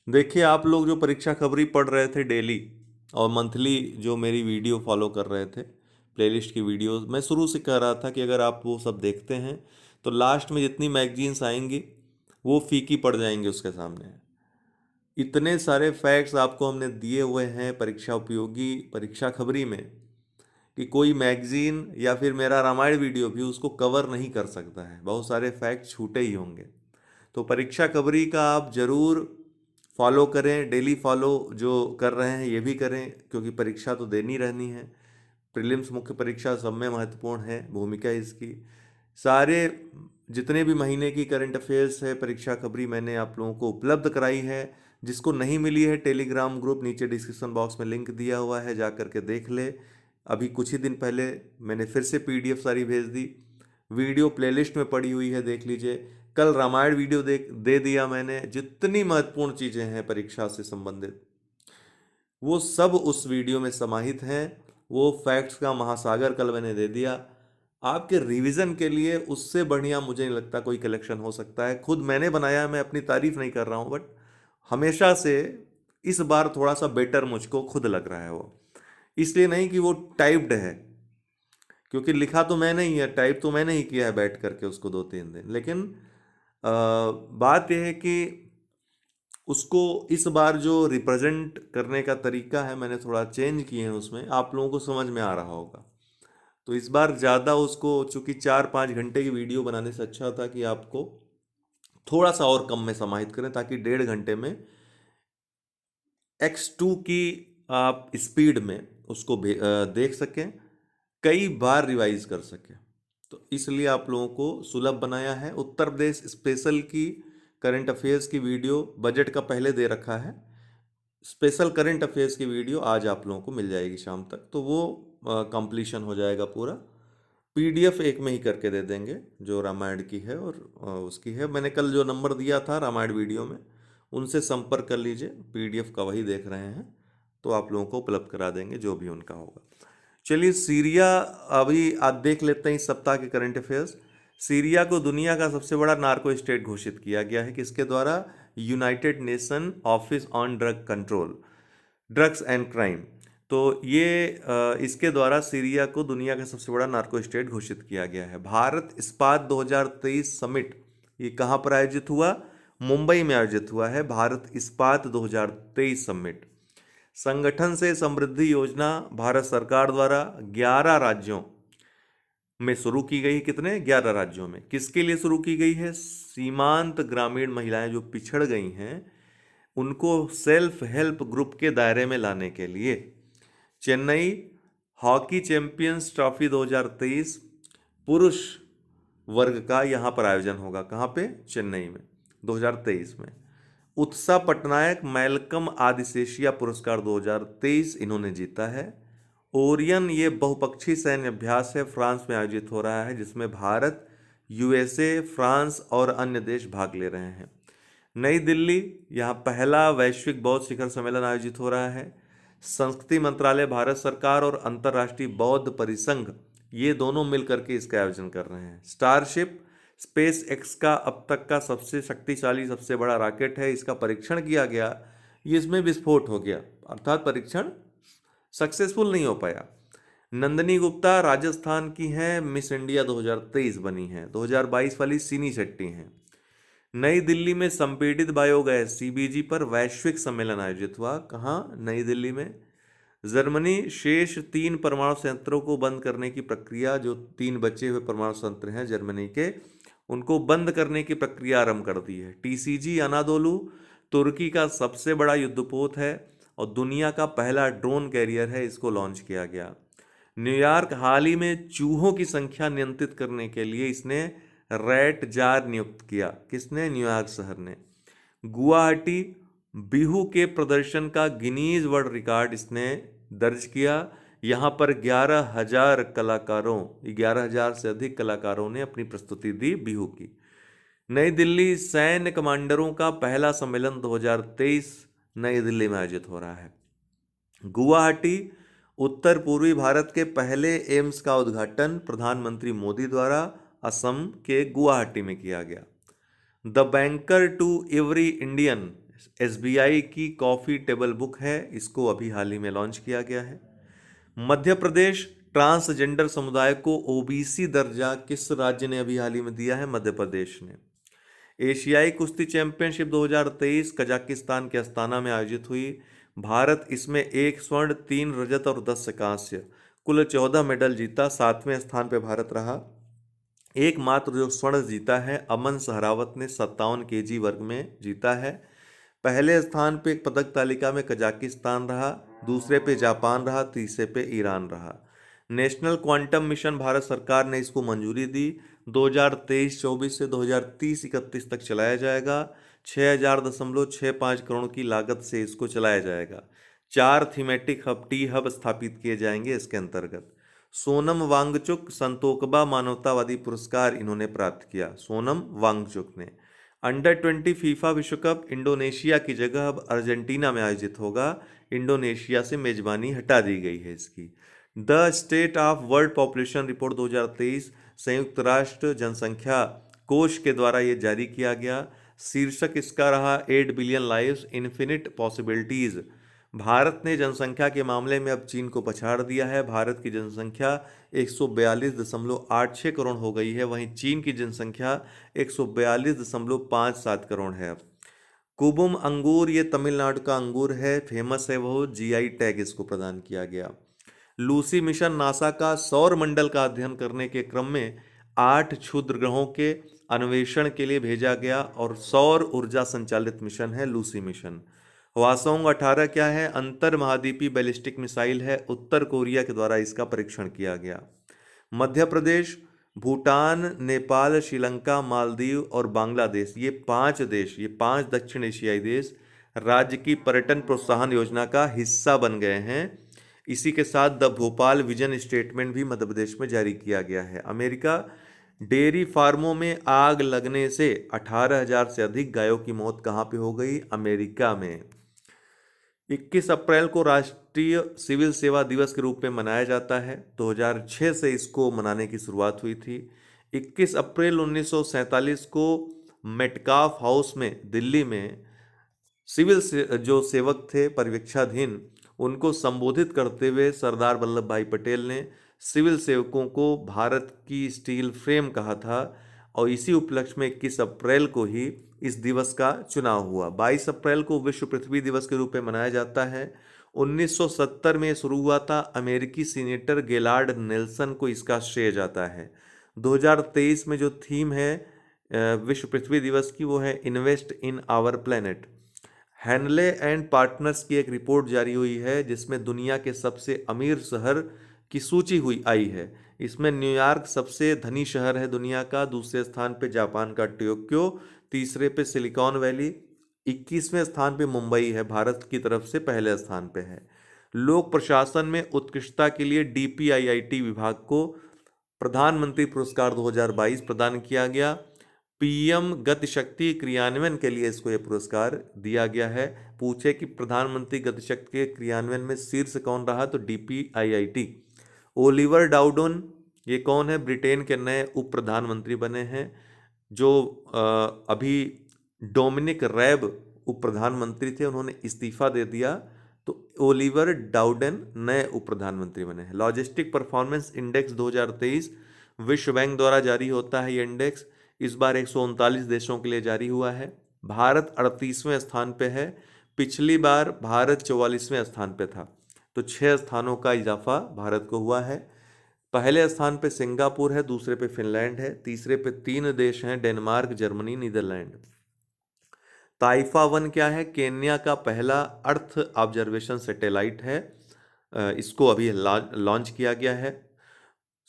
देखिए, आप लोग जो परीक्षा खबरी पढ़ रहे थे डेली और मंथली जो मेरी वीडियो फॉलो कर रहे थे, प्लेलिस्ट की वीडियोस, मैं शुरू से कह रहा था कि अगर आप वो सब देखते हैं तो लास्ट में जितनी मैगजीन्स आएंगी वो फीकी पड़ जाएंगी उसके सामने। इतने सारे फैक्ट्स आपको हमने दिए हुए हैं परीक्षा उपयोगी परीक्षा खबरी में कि कोई मैगजीन या फिर मेरा रामायण वीडियो भी उसको कवर नहीं कर सकता है। बहुत सारे फैक्ट छूटे ही होंगे। तो परीक्षा खबरी का आप ज़रूर फॉलो करें, डेली फॉलो जो कर रहे हैं ये भी करें, क्योंकि परीक्षा तो देनी रहनी है। प्रीलिम्स मुख्य परीक्षा सब में महत्वपूर्ण है भूमिका इसकी। सारे जितने भी महीने की करंट अफेयर्स है परीक्षा खबरी मैंने आप लोगों को उपलब्ध कराई है। जिसको नहीं मिली है, टेलीग्राम ग्रुप नीचे डिस्क्रिप्शन बॉक्स में लिंक दिया हुआ है, जा करके देख ले। अभी कुछ ही दिन पहले मैंने फिर से पीडीएफ सारी भेज दी। वीडियो प्लेलिस्ट में पड़ी हुई है, देख लीजिए। कल रामायण वीडियो दे दिया मैंने। जितनी महत्वपूर्ण चीज़ें हैं परीक्षा से संबंधित वो सब उस वीडियो में समाहित हैं। वो फैक्ट्स का महासागर कल मैंने दे दिया आपके रिवीजन के लिए। उससे बढ़िया मुझे नहीं लगता कोई कलेक्शन हो सकता है। खुद मैंने बनाया है, मैं अपनी तारीफ नहीं कर रहा हूँ, बट हमेशा से इस बार थोड़ा सा बेटर मुझको खुद लग रहा है वो। इसलिए नहीं कि वो टाइप्ड है, क्योंकि लिखा तो मैंने ही है, टाइप तो मैंने ही किया है बैठ करके उसको 2-3 दिन। लेकिन बात यह है कि उसको इस बार जो रिप्रेजेंट करने का तरीका है मैंने थोड़ा चेंज किए हैं उसमें, आप लोगों को समझ में आ रहा होगा। तो इस बार ज़्यादा उसको, चूंकि 4-5 घंटे की वीडियो बनाने से अच्छा था कि आपको थोड़ा सा और कम में समाहित करें, ताकि 1.5 घंटे में X2 की आप स्पीड में उसको देख सकें, कई बार रिवाइज कर सकें। तो इसलिए आप लोगों को सुलभ बनाया है। उत्तर प्रदेश स्पेशल की करंट अफेयर्स की वीडियो बजट का पहले दे रखा है। स्पेशल करंट अफेयर्स की वीडियो आज आप लोगों को मिल जाएगी शाम तक, तो वो कंप्लीशन हो जाएगा पूरा। पीडीएफ एक में ही करके दे देंगे जो रामायण की है और उसकी है। मैंने कल जो नंबर दिया था रामायण वीडियो में, उनसे संपर्क कर लीजिए। पीडीएफ का वही देख रहे हैं तो आप लोगों को उपलब्ध करा देंगे जो भी उनका होगा। चलिए, सीरिया अभी आज देख लेते हैं इस सप्ताह के करंट अफेयर्स। सीरिया को दुनिया का सबसे बड़ा नार्को स्टेट घोषित किया गया है। किसके द्वारा? United nation office on drug control, drugs and crime. तो ये इसके द्वारा सीरिया को दुनिया का सबसे बड़ा नार्को स्टेट घोषित किया गया है। भारत इस्पात 2023 समिट ये कहाँ पर आयोजित हुआ? मुंबई में आयोजित हुआ है भारत इस्पात 2023 समिट। संगठन से समृद्धि योजना भारत सरकार द्वारा 11 राज्यों में शुरू की गई। कितने? 11 राज्यों में। किसके लिए शुरू की गई है? सीमांत ग्रामीण महिलाएं जो पिछड़ गई हैं उनको सेल्फ हेल्प ग्रुप के दायरे में लाने के लिए। चेन्नई हॉकी चैंपियंस ट्रॉफी 2023 पुरुष वर्ग का यहाँ पर आयोजन होगा। कहाँ पे? चेन्नई में 2023 में। उत्सा पटनायक मैल्कम आदिशेषिया पुरस्कार 2023 इन्होंने जीता है। ओरियन ये बहुपक्षीय सैन्य अभ्यास है, फ्रांस में आयोजित हो रहा है, जिसमें भारत, यूएसए, फ्रांस और अन्य देश भाग ले रहे हैं। नई दिल्ली, यहाँ पहला वैश्विक बौद्ध शिखर सम्मेलन आयोजित हो रहा है। संस्कृति मंत्रालय, भारत सरकार और अंतर्राष्ट्रीय बौद्ध परिसंघ ये दोनों मिलकर के इसका आयोजन कर रहे हैं। स्टारशिप स्पेस एक्स का अब तक का सबसे शक्तिशाली सबसे बड़ा रॉकेट है। इसका परीक्षण किया गया, ये इसमें विस्फोट हो गया, अर्थात परीक्षण सक्सेसफुल नहीं हो पाया। नंदिनी गुप्ता राजस्थान की हैं, मिस इंडिया 2023 बनी है। 2022 वाली सीनी शेट्टी हैं। नई दिल्ली में संपीड़ित बायोगैस सीबीजी पर वैश्विक सम्मेलन आयोजित हुआ। कहाँ? नई दिल्ली में। जर्मनी शेष 3 परमाणु संयंत्रों को बंद करने की प्रक्रिया, जो 3 बचे हुए परमाणु संयंत्र हैं जर्मनी के, उनको बंद करने की प्रक्रिया आरंभ कर दी है। टीसीजी अनादोलू तुर्की का सबसे बड़ा युद्धपोत है और दुनिया का पहला ड्रोन कैरियर है, इसको लॉन्च किया गया। न्यूयॉर्क हाल ही में चूहों की संख्या नियंत्रित करने के लिए इसने रैट जार नियुक्त किया। किसने? न्यूयॉर्क शहर ने। गुवाहाटी बिहू के प्रदर्शन का गिनीज वर्ल्ड रिकॉर्ड इसने दर्ज किया। यहाँ पर 11,000 कलाकारों, 11,000 से अधिक कलाकारों ने अपनी प्रस्तुति दी बिहू की। नई दिल्ली सैन्य कमांडरों का पहला सम्मेलन 2023 नई दिल्ली में आयोजित हो रहा है। गुवाहाटी उत्तर पूर्वी भारत के पहले एम्स का उद्घाटन प्रधानमंत्री मोदी द्वारा असम के गुवाहाटी में किया गया। The banker to every Indian SBI की कॉफी टेबल बुक है, इसको अभी हाल ही में लॉन्च किया गया है। मध्य प्रदेश ट्रांसजेंडर समुदाय को ओबीसी दर्जा किस राज्य ने अभी हाल ही में दिया है? मध्य प्रदेश ने। एशियाई कुश्ती चैंपियनशिप 2023 कजाकिस्तान के अस्ताना में आयोजित हुई। भारत इसमें 1 स्वर्ण 3 रजत और 10 कांस्य कुल 14 मेडल जीता। 7वें स्थान पर भारत रहा। एकमात्र जो स्वर्ण जीता है अमन सहरावत ने 57 केजी वर्ग में जीता है। पहले स्थान पे पदक तालिका में कजाकिस्तान रहा, दूसरे पे जापान रहा, तीसरे पे ईरान रहा। नेशनल क्वांटम मिशन भारत सरकार ने इसको मंजूरी दी। 2023-24 से 2030-31 तक चलाया जाएगा। 6,000.65 करोड़ की लागत से इसको चलाया जाएगा। 4 थीमेटिक हब टी हब स्थापित किए जाएंगे इसके अंतर्गत। सोनम वांगचुक संतोकबा मानवतावादी पुरस्कार इन्होंने प्राप्त किया, सोनम वांगचुक ने। अंडर 20 फीफा विश्व कप इंडोनेशिया की जगह अब अर्जेंटीना में आयोजित होगा। इंडोनेशिया से मेजबानी हटा दी गई है इसकी। The state of world population report 2023 संयुक्त राष्ट्र जनसंख्या कोष के द्वारा ये जारी किया गया। शीर्षक इसका रहा 8 billion lives infinite possibilities. Bharat ने जनसंख्या के मामले में अब चीन को पछाड़ दिया है। भारत की जनसंख्या 142.86 करोड़ हो गई है, वहीं चीन की जनसंख्या 142.57 करोड़ है। अब कुबुम अंगूर, ये तमिलनाडु का अंगूर है, फेमस है वो, जीआई टैग इसको प्रदान किया गया। लूसी मिशन नासा का सौर मंडल का अध्ययन करने के क्रम में 8 क्षुद्र ग्रहों के अन्वेषण के लिए भेजा गया और सौर ऊर्जा संचालित मिशन है लूसी मिशन। हवासोंग 18 क्या है? अंतर महाद्वीपीय बैलिस्टिक मिसाइल है, उत्तर कोरिया के द्वारा इसका परीक्षण किया गया। मध्य प्रदेश, भूटान, नेपाल, श्रीलंका, मालदीव और बांग्लादेश, ये 5 देश, ये 5 दक्षिण एशियाई देश राज्य की पर्यटन प्रोत्साहन योजना का हिस्सा बन गए हैं। इसी के साथ द भोपाल विजन स्टेटमेंट भी मध्य प्रदेश में जारी किया गया है। अमेरिका, डेयरी फार्मों में आग लगने से 18,000 से अधिक गायों की मौत कहाँ पे हो गई? अमेरिका में। 21 अप्रैल को राष्ट्रीय सिविल सेवा दिवस के रूप में मनाया जाता है। 2006 से इसको मनाने की शुरुआत हुई थी। 21 अप्रैल 1947 को मेटकाफ हाउस में दिल्ली में सिविल से जो सेवक थे पर्यवेक्षाधीन, उनको संबोधित करते हुए सरदार वल्लभ भाई पटेल ने सिविल सेवकों को भारत की स्टील फ्रेम कहा था और इसी उपलक्ष्य में 21 अप्रैल को ही इस दिवस का चुनाव हुआ। 22 अप्रैल को विश्व पृथ्वी दिवस के रूप में मनाया जाता है। 1970 में शुरू हुआ था। अमेरिकी सीनेटर गेलार्ड नेल्सन को इसका श्रेय जाता है। 2023 में जो थीम है विश्व पृथ्वी दिवस की, वो है invest in our planet. Henley and partners की एक रिपोर्ट जारी हुई है जिसमें दुनिया के सबसे अमीर शहर की सूची हुई आई है। इसमें न्यूयॉर्क सबसे धनी शहर है दुनिया का, दूसरे स्थान पे जापान का टोक्यो, तीसरे पे सिलिकॉन वैली, 21वें स्थान पे मुंबई है, भारत की तरफ से पहले स्थान पे है। लोक प्रशासन में उत्कृष्टता के लिए डीपीआईआईटी विभाग को प्रधानमंत्री पुरस्कार 2022 प्रदान किया गया। पीएम गति शक्ति क्रियान्वयन के लिए इसको यह पुरस्कार दिया गया है। पूछे कि प्रधानमंत्री गति शक्ति के क्रियान्वयन में शीर्ष कौन रहा, तो डीपीआईआईटी। ओलिवर डाउडन, ये कौन है? ब्रिटेन के नए उप प्रधानमंत्री बने हैं। जो अभी डोमिनिक रैब उप प्रधानमंत्री थे, उन्होंने इस्तीफा दे दिया, तो ओलिवर डाउडन नए उप प्रधानमंत्री बने हैं। लॉजिस्टिक परफॉर्मेंस इंडेक्स 2023 विश्व बैंक द्वारा जारी होता है। ये इंडेक्स इस बार 139 देशों के लिए जारी हुआ है। भारत 38वें स्थान पे है। पिछली बार भारत 44वें स्थान पे था, तो 6 स्थानों का इजाफा भारत को हुआ है। पहले स्थान पे सिंगापुर है, दूसरे पे फिनलैंड है, तीसरे पे 3 देश हैं, डेनमार्क, जर्मनी, नीदरलैंड। ताइफा 1 क्या है? केन्या का पहला अर्थ ऑब्जर्वेशन सैटेलाइट है। इसको अभी लॉन्च किया गया है।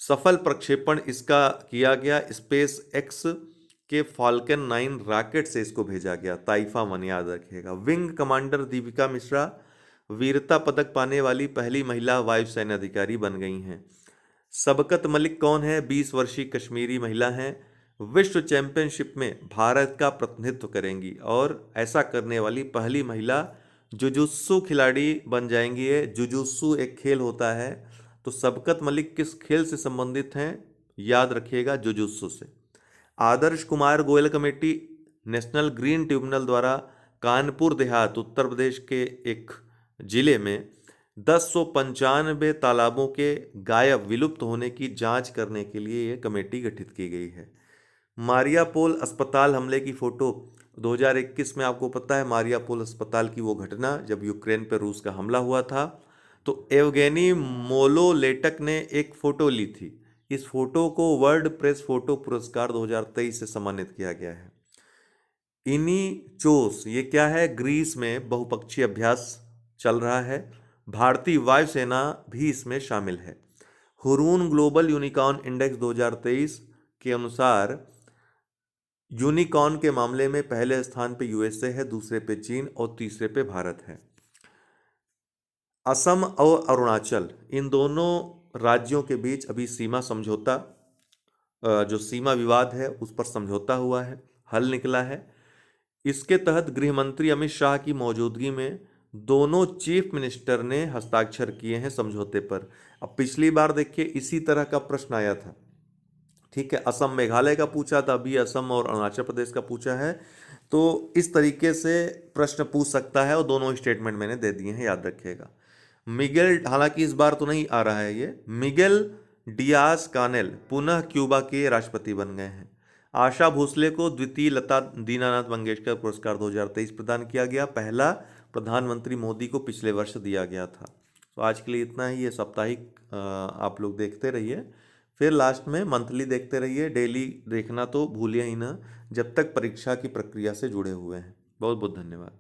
सफल प्रक्षेपण इसका किया गया, स्पेस एक्स के फाल्कन 9 रॉकेट से इसको भेजा गया। ताइफा 1 याद रखिएगा। विंग कमांडर दीपिका मिश्रा वीरता पदक पाने वाली पहली महिला वायुसेना अधिकारी बन गई हैं। सबकत मलिक कौन है? 20 वर्षीय कश्मीरी महिला हैं। विश्व चैंपियनशिप में भारत का प्रतिनिधित्व करेंगी और ऐसा करने वाली पहली महिला जुजुत्सु खिलाड़ी बन जाएंगी। ये जुजुत्सु एक खेल होता है, तो सबकत मलिक किस खेल से संबंधित हैं? याद रखिएगा, जुजुत्सु से। Adarsh Kumar Goel committee national green tribunal द्वारा कानपुर देहात उत्तर प्रदेश के एक जिले में 1095 तालाबों के गायब विलुप्त होने की जांच करने के लिए यह कमेटी गठित की गई है। मारियापोल अस्पताल हमले की फोटो 2021 में, आपको पता है मारियापोल अस्पताल की वो घटना जब यूक्रेन पर रूस का हमला हुआ था, तो एवगेनी मोलोलेटक ने एक फोटो ली थी। इस फोटो को वर्ल्ड प्रेस फोटो पुरस्कार 2023 से सम्मानित किया गया है। इनीचोस ये क्या है? ग्रीस में बहुपक्षीय अभ्यास चल रहा है। भारतीय वायुसेना भी इसमें शामिल है। हुरून ग्लोबल यूनिकॉर्न इंडेक्स 2023 के अनुसार यूनिकॉर्न के मामले में पहले स्थान पे यूएसए है, दूसरे पे चीन और तीसरे पे भारत है। असम और अरुणाचल, इन दोनों राज्यों के बीच अभी सीमा समझौता, जो सीमा विवाद है उस पर समझौता हुआ है, हल निकला है। इसके तहत गृह मंत्री अमित शाह की मौजूदगी में दोनों चीफ मिनिस्टर ने हस्ताक्षर किए हैं समझौते पर। अब पिछली बार देखिए इसी तरह का प्रश्न आया था, ठीक है, असम मेघालय का पूछा था, अभी असम और अरुणाचल प्रदेश का पूछा है। तो इस तरीके से प्रश्न पूछ सकता है और दोनों स्टेटमेंट मैंने दे दिए हैं, याद रखिएगा। मिगेल, हालांकि इस बार तो नहीं आ रहा है ये, मिगेल डियाज कानेल पुनः क्यूबा के राष्ट्रपति बन गए हैं। आशा भोसले को द्वितीय लता दीनानाथ मंगेशकर पुरस्कार 2023 प्रदान किया गया, पहला प्रधानमंत्री मोदी को पिछले वर्ष दिया गया था। तो आज के लिए इतना ही। ये साप्ताहिक आप लोग देखते रहिए, फिर लास्ट में मंथली देखते रहिए। डेली देखना तो भूलिए ही ना, जब तक परीक्षा की प्रक्रिया से जुड़े हुए हैं। बहुत बहुत धन्यवाद।